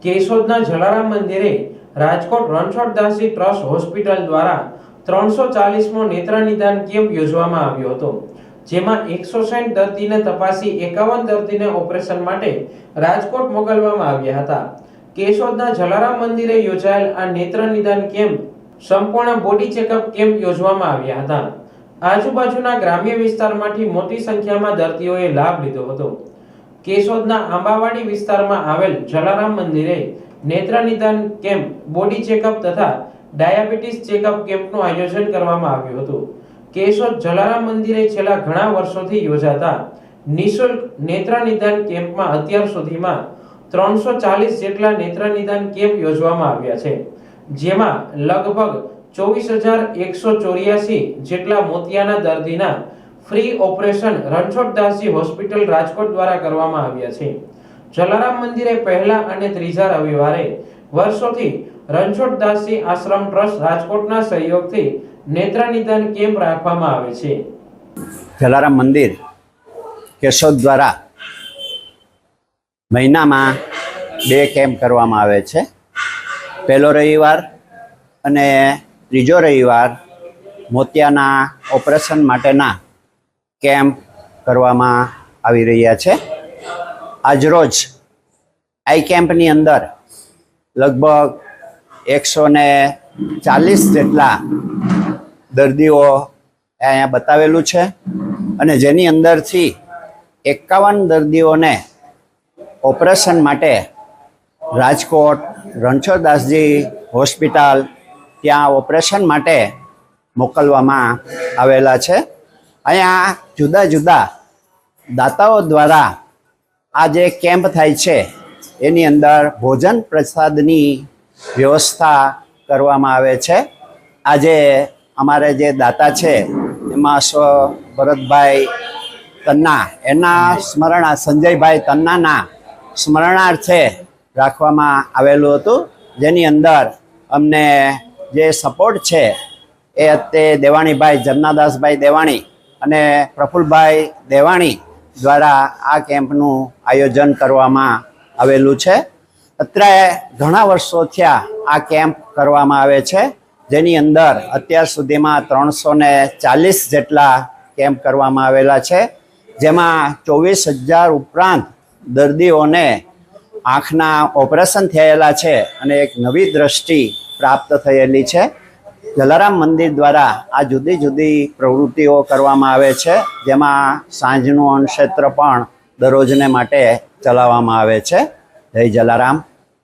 કેશોદના જલારામ મંદિરે Rajkot Ranchhoddasji trust hospital દ્વારા 340મો નેત્ર નિદાન કેમ્પ યોજવામાં આવ્યો હતો, જેમાં 160 દર્દીને તપાસી 51 દર્દીને ઓપરેશન માટે રાજકોટ મોકલવામાં આવ્યા હતા. કેશોદના જલારામ મંદિરે યોજાયેલ આ નેત્ર નિદાન કેમ્પ સંપૂર્ણ બોડી ચેકઅપ કેમ્પ યોજવામાં આવ્યા હતા. આજુબાજુના ગ્રામ્ય વિસ્તારમાંથી મોટી સંખ્યામાં દર્દીઓએ લાભ લીધો હતો. કેશોદના આંબાવાડી વિસ્તારમાં આવેલ જલારામ મંદિરે નેત્ર નિદાન કેમ્પ, બોડી ચેકઅપ તથા ડાયાબિટીસ ચેકઅપ કેમ્પનું આયોજન કરવામાં આવ્યું હતું. કેશોદ જલારામ મંદિરે છેલ્લા ઘણા વર્ષોથી યોજાતા નિઃશુલ્ક નેત્ર નિદાન કેમ્પમાં અત્યાર સુધીમાં 340 જેટલા નેત્ર નિદાન કેમ્પ યોજવામાં આવ્યા છે, જેમાં લગભગ 24,184 જેટલા મોતિયાના દર્દીના free operation Ranchhoddasji hospital Rajkot દ્વારા કરવામાં આવ્યા છે. જલારામ મંદિરે પહેલા અને ત્રીજા રવિવારે વર્ષોથી રણછોડદાસજી આશ્રમ ટ્રસ્ટ રાજકોટના સહયોગથી નેત્ર નિદાન કેમ્પ રાખવામાં આવે છે. જલારામ મંદિર કેશોદ દ્વારા મહિનામાં 2 કેમ્પ કરવામાં આવે છે. પહેલો રવિવાર અને ત્રીજો રવિવાર મોતિયાના ઓપરેશન માટેના કેમ્પ કરવામાં આવી રહ્યા છે. આજરોજ આઈ કેમ્પની અંદર લગભગ 140 જેટલા દર્દીઓ અહીંયા બતાવેલું છે અને જેની અંદરથી 51 દર્દીઓને ઓપરેશન માટે રાજકોટ રણછોડદાસજી હોસ્પિટલ ત્યાં ઓપરેશન માટે મોકલવામાં આવેલા છે. અહીંયા જુદા જુદા દાતાઓ દ્વારા આ જે કેમ્પ થાય છે એની અંદર ભોજન પ્રસાદની વ્યવસ્થા કરવામાં આવે છે. આજે અમારે જે દાતા છે એમાં ભરતભાઈ તન્ના, એના સંજયભાઈ તન્નાના સ્મરણાર્થે રાખવામાં આવેલું હતું, જેની અંદર અમને જે સપોર્ટ છે એ તે દેવાણીભાઈ જમનાદાસભાઈ દેવાણી અને પ્રફુલભાઈ દેવાણી દ્વારા આ કેમ્પનું આયોજન કરવામાં આવેલું છે. અત્યારે ઘણા વર્ષો થયા આ કેમ્પ કરવામાં આવે છે, જેની અંદર અત્યાર સુધીમાં 340 જેટલા કેમ્પ કરવામાં આવેલા છે, જેમાં 24,000 ઉપરાંત દર્દીઓને આંખના ઓપરેશન થયેલા છે અને એક નવી દ્રષ્ટિ પ્રાપ્ત થયેલી છે. જલારામ મંદિર દ્વારા આ જુદી જુદી પ્રવૃત્તિઓ કરવામાં આવે છે, જેમાં સાંજનું અન્નક્ષેત્ર પણ દરરોજને માટે ચલાવવામાં આવે છે. જય જલારામ.